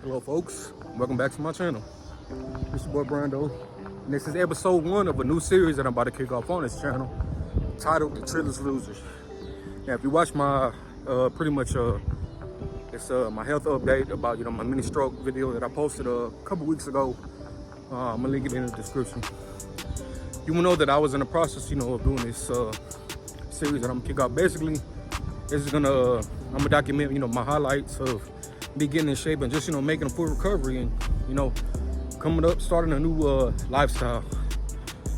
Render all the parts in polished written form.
Hello folks, welcome back to my channel. It's your boy Brando, and this is episode 1 of a new series that I'm about to kick off on this channel, titled The TRILLEST LOSER. Now if you watch my it's my health update about my mini stroke video that I posted a couple weeks ago, I'm gonna link it in the description. You will know that I was in the process of doing this series that I'm gonna kick off. Basically this is gonna I'm gonna document my highlights of me getting in shape and just making a full recovery and coming up, starting a new lifestyle.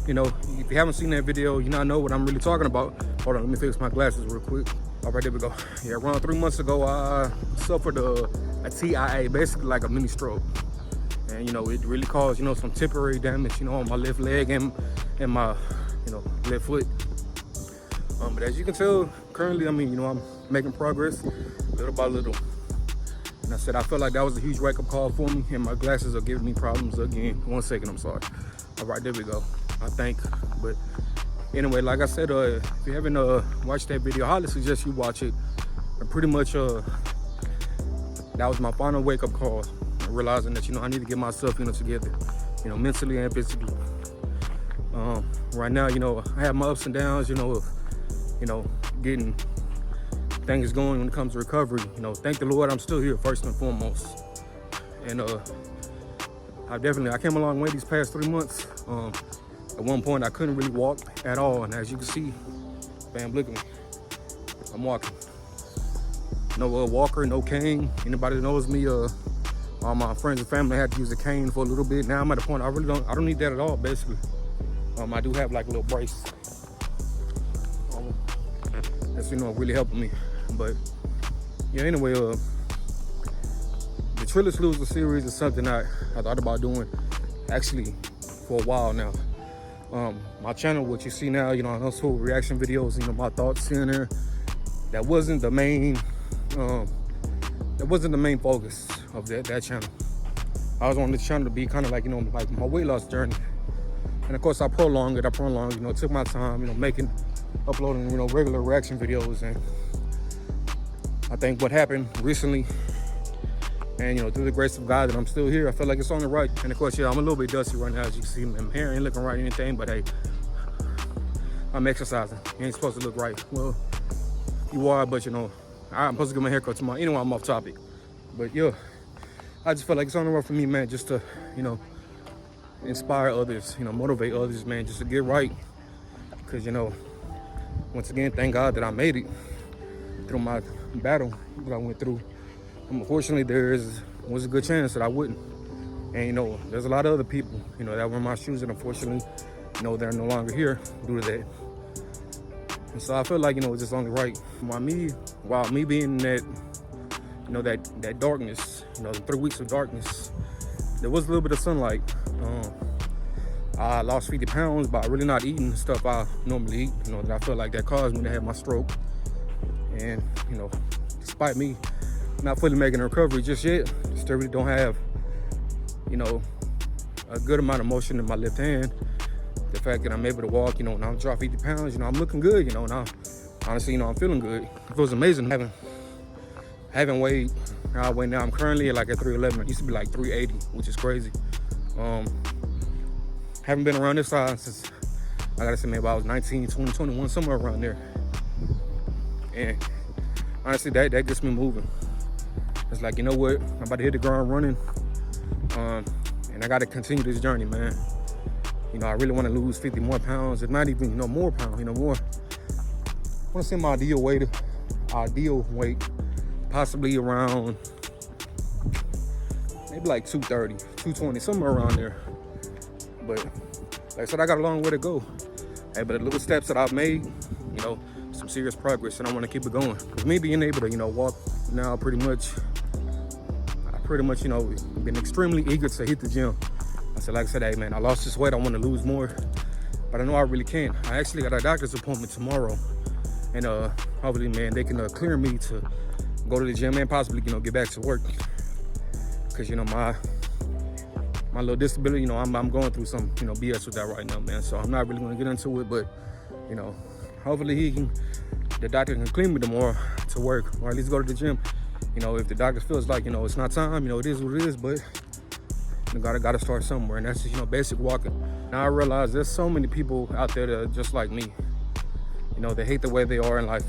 If you haven't seen that video, you know what I'm really talking about. Hold on, let me fix my glasses real quick. All right, there we go. Yeah, around 3 months ago I suffered a TIA, basically like a mini stroke, and it really caused some temporary damage on my left leg and my left foot. But as you can tell, currently I'm making progress little by little. And I said I felt like that was a huge wake-up call for me, and my glasses are giving me problems again. 1 second, I'm sorry. All right, there we go, I think. But anyway, like I said, if you haven't watched that video, I highly suggest you watch it. And pretty much that was my final wake-up call, realizing that I need to get myself together, mentally and physically. Right now, I have my ups and downs, of getting things going when it comes to recovery. Thank the Lord I'm still here first and foremost. And I came a long way these past 3 months. At one point I couldn't really walk at all, and as you can see, bam, look at me, I'm walking. No walker, no cane. Anybody that knows me, all my friends and family had to use a cane for a little bit. Now I'm at a point I don't need that at all, basically. I do have like a little brace. That's really helping me. But yeah, anyway, the TRILLEST LOSER series is something I thought about doing actually for a while now. My channel, what you see now, those whole reaction videos, my thoughts in there, that wasn't the main focus of that channel. I was on this channel to be kind of like like my weight loss journey, and of course I prolonged it. It took my time, uploading regular reaction videos. And I think what happened recently, and through the grace of God, that I'm still here, I feel like it's only right. And of course, yeah, I'm a little bit dusty right now, as you can see. My hair ain't looking right or anything, but hey, I'm exercising. You ain't supposed to look right. Well, you are, but I'm supposed to get my haircut tomorrow. Anyway, I'm off topic. But yeah, I just feel like it's only right for me, man, just to inspire others, motivate others, man, just to get right. Because once again, thank God that I made it through my battle that I went through. Unfortunately, there was a good chance that I wouldn't. And there's a lot of other people that were in my shoes, and unfortunately they're no longer here due to that. And so I feel like it's just only right. While me being in that darkness, the 3 weeks of darkness, there was a little bit of sunlight. I lost 50 pounds by really not eating the stuff I normally eat, that I feel like that caused me to have my stroke. And despite me not fully making a recovery just yet, still really don't have a good amount of motion in my left hand. The fact that I'm able to walk, and I'll drop 50 pounds, I'm looking good, and honestly, I'm feeling good. It feels amazing having weighed how I weigh now. I'm currently at 311. I used to be like 380, which is crazy. Haven't been around this size since, I gotta say, maybe I was 19, 20, 21, somewhere around there. And honestly, that gets me moving. It's like, what, I'm about to hit the ground running, and I gotta continue this journey, man. I really want to lose 50 more pounds, if not even more pounds, more. I want to see my ideal weight, possibly around maybe like 230, 220, somewhere around there. But like I said, I got a long way to go. Hey, but the little steps that I've made, some serious progress, and I want to keep it going. With me being able to, walk now, I pretty much, been extremely eager to hit the gym. Like I said, hey man, I lost this weight, I want to lose more, but I know I really can. I actually got a doctor's appointment tomorrow, and hopefully, man, they can clear me to go to the gym and possibly, get back to work. Because my little disability, I'm going through some, BS with that right now, man. So I'm not really going to get into it, but hopefully the doctor can clear me tomorrow to work, or at least go to the gym You know, if the doctor feels like, you know, it's not time, you know, it is what it is, but you gotta start somewhere, and that's just, you know, basic walking. Now I realize there's so many people out there that are just like me. You know, they hate the way they are in life.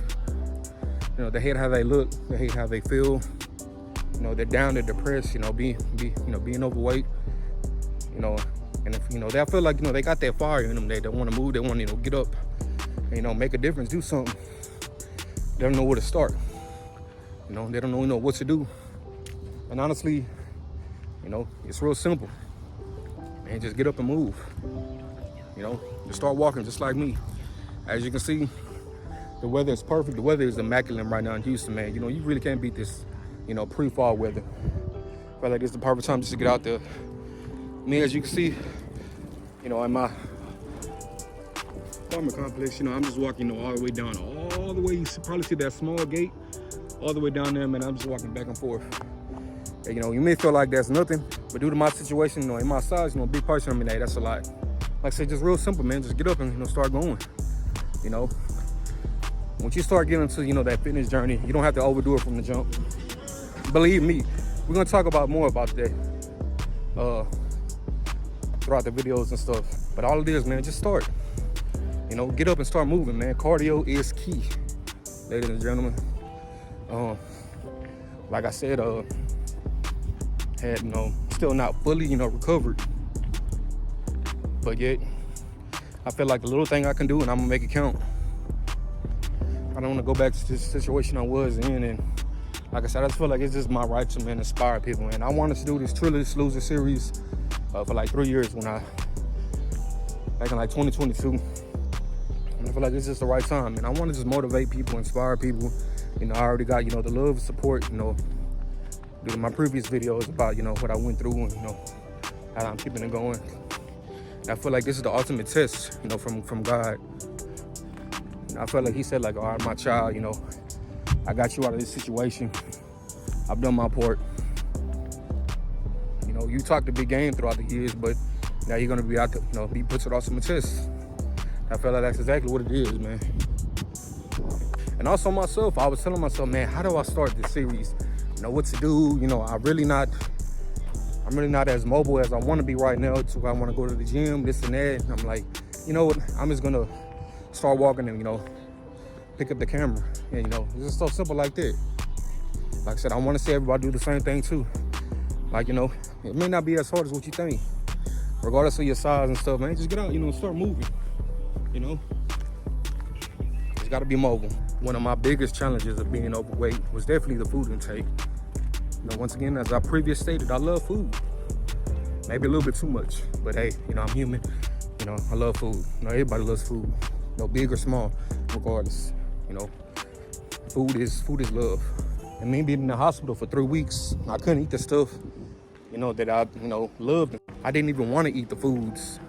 You know, they hate how they look, they hate how they feel. You know, they're down, they're depressed, you know, being overweight, you know, and if, you know, they feel like, you know, they got that fire in them, they want to move, they want to, you know, get up, and, you know, make a difference, do something. They don't know where to start. You know, they don't know, you know, what to do. And honestly, you know, it's real simple. Man, just get up and move. You know, just start walking just like me. As you can see, the weather is perfect. The weather is immaculate right now in Houston, man. You know, you really can't beat this, you know, pre-fall weather. I feel like it's the perfect time just to get out there. Me, as you can see, you know, in my apartment complex, you know, I'm just walking, you know, all the way down, all the way. You probably see that small gate, all the way down there, man. I'm just walking back and forth. And, you know, you may feel like that's nothing, but due to my situation, you know, in my size, you know, big person, I mean, hey, that's a lot. Like I said, just real simple, man. Just get up and, you know, start going. You know, once you start getting into, you know, that fitness journey, you don't have to overdo it from the jump. Believe me, we're gonna talk about more about that throughout the videos and stuff. But all it is, man, just start. You know, get up and start moving, man. Cardio is key, ladies and gentlemen. Like I said, had, you know, still not fully, you know, recovered, but yet I feel like the little thing I can do, and I'm gonna make it count. I don't want to go back to this situation I was in, and like I said, I just feel like it's just my right to, man, inspire people, man. I wanted to do this TRILLEST LOSER series for like 3 years back in like 2022. And I feel like it's just the right time, and I want to just motivate people, inspire people. You know, I already got, you know, the love and support, you know, due to my previous videos about, you know, what I went through and, you know, how I'm keeping it going. And I feel like this is the ultimate test, you know, from God. And I feel like he said, like, all right, my child, you know, I got you out of this situation. I've done my part. You know, you talked a big game throughout the years, but now you're gonna be out to, you know, be put to the ultimate test. I feel like that's exactly what it is, man. And also myself, I was telling myself, man, how do I start this series? You know, what to do? You know, I'm really not as mobile as I want to be right now. So I want to go to the gym, this and that. And I'm like, you know what? I'm just gonna start walking and, you know, pick up the camera. And, you know, it's just so simple like that. Like I said, I want to see everybody do the same thing too. Like, you know, it may not be as hard as what you think. Regardless of your size and stuff, man, just get out, you know, start moving. You know, it's got to be mobile. One of my biggest challenges of being overweight was definitely the food intake. You know, once again, as I previously stated, I love food. Maybe a little bit too much, but hey, you know, I'm human. You know, I love food. You know, everybody loves food. You know, big or small, regardless. You know, food is love. And me being in the hospital for 3 weeks, I couldn't eat the stuff, you know, that I, you know, loved. I didn't even want to eat the foods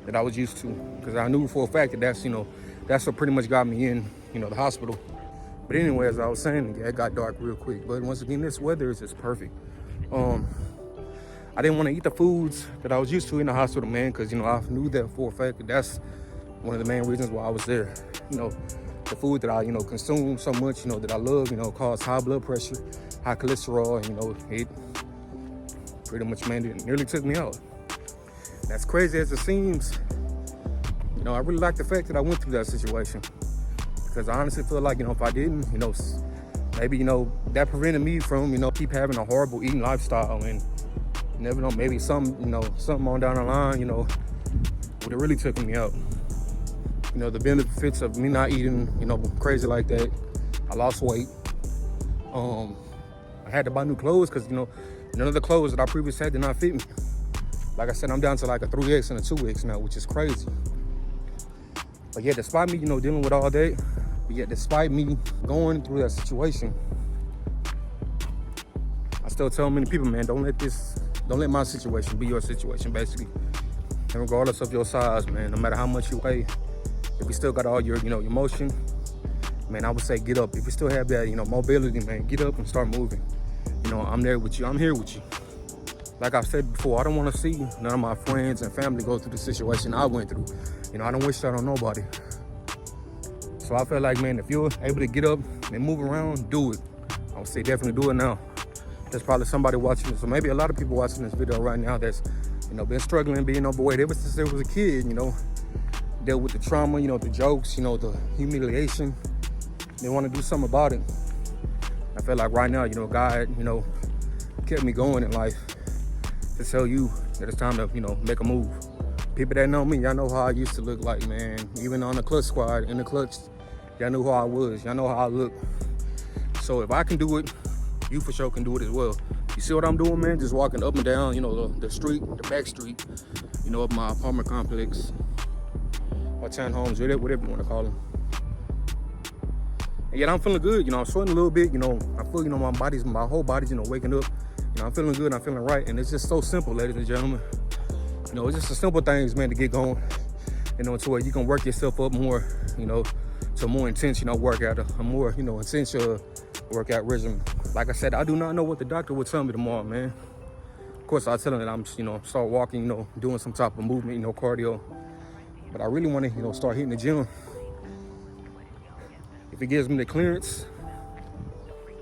that I was used to, because I knew for a fact that that's, you know, that's what pretty much got me in, you know, the hospital. But anyway, as I was saying, yeah, it got dark real quick. But once again, this weather is just perfect. I didn't want to eat the foods that I was used to in the hospital, man, because, you know, I knew that for a fact that that's one of the main reasons why I was there. You know, the food that I, you know, consume so much, you know, that I love, you know, caused high blood pressure, high cholesterol, and, you know, it pretty much, man, it nearly took me out. As crazy as it seems, you know, I really like the fact that I went through that situation, because I honestly feel like, you know, if I didn't, you know, maybe, you know, that prevented me from, you know, keep having a horrible eating lifestyle, and you never know, maybe something on down the line, you know, would have really taken me out. You know, the benefits of me not eating, you know, crazy like that. I lost weight. I had to buy new clothes because, you know, none of the clothes that I previously had did not fit me. Like I said, I'm down to like a 3X and a 2X now, which is crazy. But yeah, despite me, you know, dealing with all that, but yet despite me going through that situation, I still tell many people, man, don't let my situation be your situation, basically. And regardless of your size, man, no matter how much you weigh, if you still got all your, you know, your motion, man, I would say get up. If you still have that, you know, mobility, man, get up and start moving. You know, I'm there with you. I'm here with you. Like I've said before, I don't want to see none of my friends and family go through the situation I went through. You know, I don't wish that on nobody. So I feel like, man, if you're able to get up and move around, do it. I would say definitely do it now. there's probably somebody watching this, or maybe a lot of people watching this video right now that's, you know, been struggling being overweight ever since they was a kid, you know, dealt with the trauma, you know, the jokes, you know, the humiliation. They want to do something about it. I feel like right now, you know, God, you know, kept me going in life to tell you that it's time to, you know, make a move. People that know me, y'all know how I used to look like, man. Even on the clutch squad, in the clutch, y'all knew who I was. Y'all know how I look. So if I can do it, you for sure can do it as well. You see what I'm doing, man? Just walking up and down, you know, the street, the back street, you know, of my apartment complex, or townhomes, whatever you want to call them. And yet I'm feeling good, you know, I'm sweating a little bit, you know, I feel, you know, my whole body's, you know, waking up. You know, I'm feeling good, I'm feeling right, and it's just so simple, ladies and gentlemen. You know, it's just the simple things, man, to get going, you know, to where you can work yourself up more, you know, to a more intense, you know, workout, a more, you know, intense workout regimen. Like I said, I do not know what the doctor would tell me tomorrow, man. Of course, I tell him that I'm, you know, start walking, you know, doing some type of movement, you know, cardio. But I really want to, you know, start hitting the gym. If it gives me the clearance,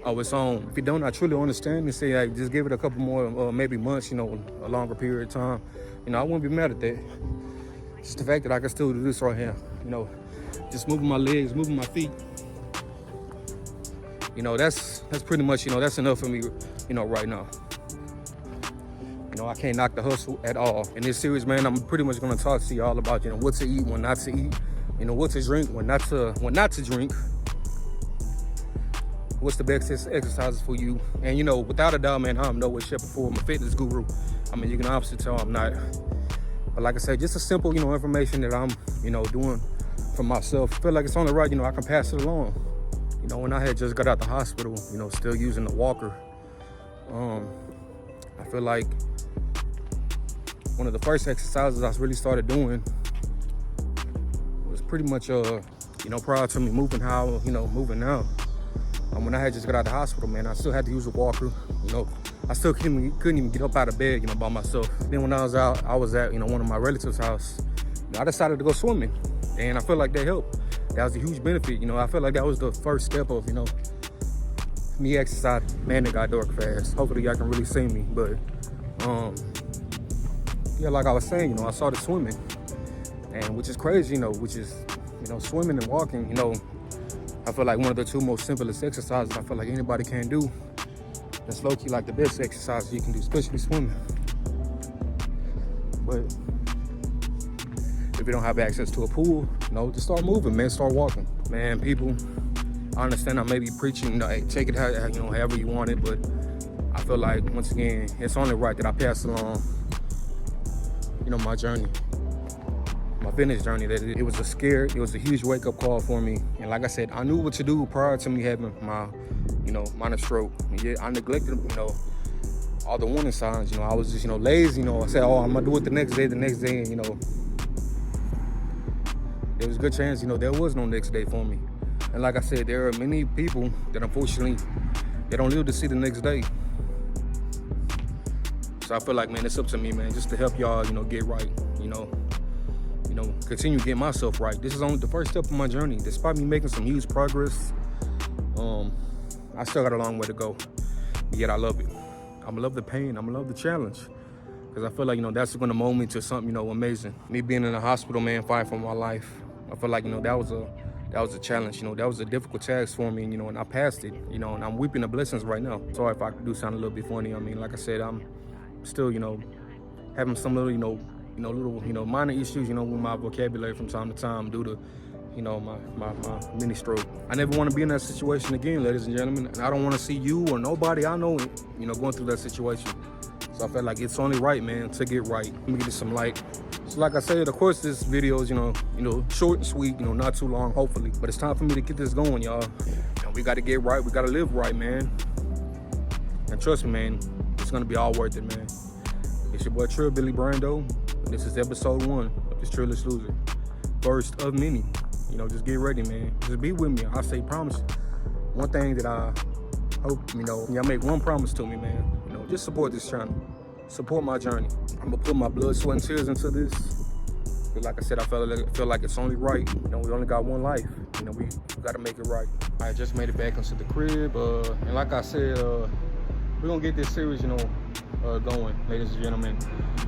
oh, it's on. If it don't, I truly understand and say, hey, just give it a couple more, maybe months, you know, a longer period of time. You know, I wouldn't be mad at that. Just the fact that I can still do this right here, you know, just moving my legs, moving my feet. You know, that's pretty much, you know, that's enough for me, you know, right now. You know, I can't knock the hustle at all. In this series, man, I'm pretty much gonna talk to y'all about, you know, what to eat, when not to eat, you know, what to drink, when not to drink. What's the best exercises for you? And, you know, without a doubt, man, I'm no way, shape, or form a fitness guru. I mean, you can obviously tell I'm not. But like I said, just a simple, you know, information that I'm, you know, doing for myself. I feel like it's only right, you know, I can pass it along. You know, when I had just got out the hospital, you know, still using the walker, I feel like one of the first exercises I really started doing was pretty much, you know, prior to me moving moving now. When I had just got out of the hospital, man, I still had to use a walker. You know, I still couldn't even get up out of bed, you know, by myself. Then when I was out, I was at, you know, one of my relatives' house. You know, I decided to go swimming, and I feel like that helped. That was a huge benefit. You know, I feel like that was the first step of, you know, me exercising. Man, it got dark fast. Hopefully y'all can really see me, but yeah, like I was saying, you know, I started swimming, and which is crazy, you know, swimming and walking, you know, I feel like one of the two most simplest exercises I feel like anybody can do. That's low-key like the best exercise you can do, especially swimming. But if you don't have access to a pool, you know, just start moving, man, start walking. Man, people, I understand I may be preaching, you know, hey, take it how, you know, however you want it, but I feel like, once again, it's only right that I pass along, you know, my journey. My fitness journey, that it was a huge wake-up call for me. And like I said, I knew what to do prior to me having my, you know, minor stroke. And yet I neglected, you know, all the warning signs. You know, I was just, you know, lazy. You know, I said, oh, I'm gonna do it the next day, and, you know, there was a good chance, you know, there was no next day for me. And like I said, there are many people that unfortunately, they don't live to see the next day. So I feel like, man, it's up to me, man, just to help y'all, you know, get right, you know, continue getting myself right. This is only the first step of my journey. Despite me making some huge progress, I still got a long way to go. But yet I love it. I'm gonna love the pain. I'm gonna love the challenge. Because I feel like, you know, that's gonna mold me to something, you know, amazing. Me being in the hospital, man, fighting for my life, I feel like, you know, that was a challenge. You know, that was a difficult task for me, you know, and I passed it, you know, and I'm reaping the blessings right now. Sorry if I do sound a little bit funny. I mean, like I said, I'm still, you know, having some little, little minor issues, you know, with my vocabulary from time to time due to, you know, my mini stroke. I never want to be in that situation again, ladies and gentlemen, and I don't want to see you or nobody I know, you know, going through that situation. So I felt like it's only right, man, to get right. Let me get some light. So like I said, of course, this video is, you know, short and sweet, you know, not too long, hopefully. But it's time for me to get this going, y'all. And we got to get right. We got to live right, man. And trust me, man, it's going to be all worth it, man. It's your boy TRILLBILLYBRAN, though. This is episode 1 of this TRILLEST LOSER. First of many. You know, just get ready, man. Just be with me. I say promise. One thing that I hope, you know, y'all make one promise to me, man. You know, just support this channel. Support my journey. I'm gonna put my blood, sweat, and tears into this. But like I said, I feel like it's only right. You know, we only got one life. You know, we gotta make it right. I just made it back into the crib. And like I said, we're gonna get this series, you know, going, ladies and gentlemen.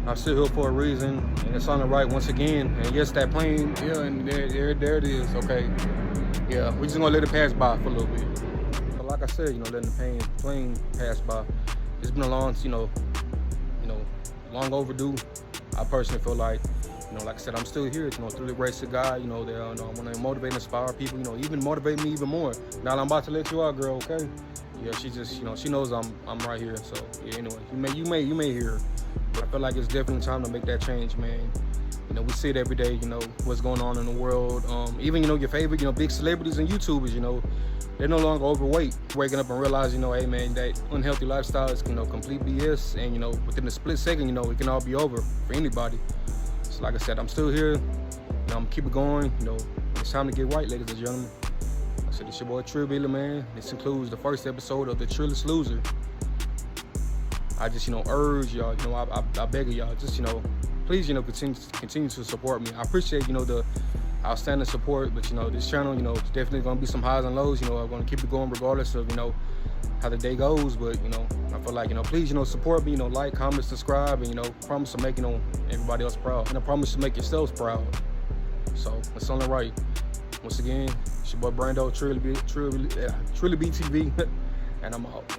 I'm still here for a reason, and it's on the right once again. And yes, that plane, yeah, and there it is. Okay, yeah, we're just gonna let it pass by for a little bit. But like I said, you know, letting the plane pass by. It's been a long, you know, long overdue. I personally feel like, you know, like I said, I'm still here, you know, through the grace of God, you know, I want to motivate and inspire people, you know, even motivate me even more. Now I'm about to let you out, girl, okay? Yeah, she just, you know, she knows I'm right here. So yeah, anyway, you may hear her. But I feel like it's definitely time to make that change, man. You know, we see it every day, you know, what's going on in the world. Even, you know, your favorite, you know, big celebrities and YouTubers, you know, they're no longer overweight. Waking up and realizing, you know, hey man, that unhealthy lifestyle is, you know, complete BS. And, you know, within a split second, you know, it can all be over for anybody. So like I said, I'm still here. You know, I'm gonna keep it going. You know, it's time to get right, ladies and gentlemen. I said, it's your boy TRILLBILLY, man. This includes the first episode of the TRILLEST LOSER. I just, you know, urge y'all, you know, I beg of y'all, just, you know, please, you know, continue to support me. I appreciate, you know, the outstanding support, but, you know, this channel, you know, it's definitely gonna be some highs and lows. You know, I'm gonna keep it going regardless of, you know, how the day goes. But, you know, I feel like, you know, please, you know, support me, you know, like, comment, subscribe, and, you know, promise to make, you know, everybody else proud. And I promise to make yourselves proud. So it's on the right. Once again, it's your boy Brando, TRILLBILLY TV, and I'm out.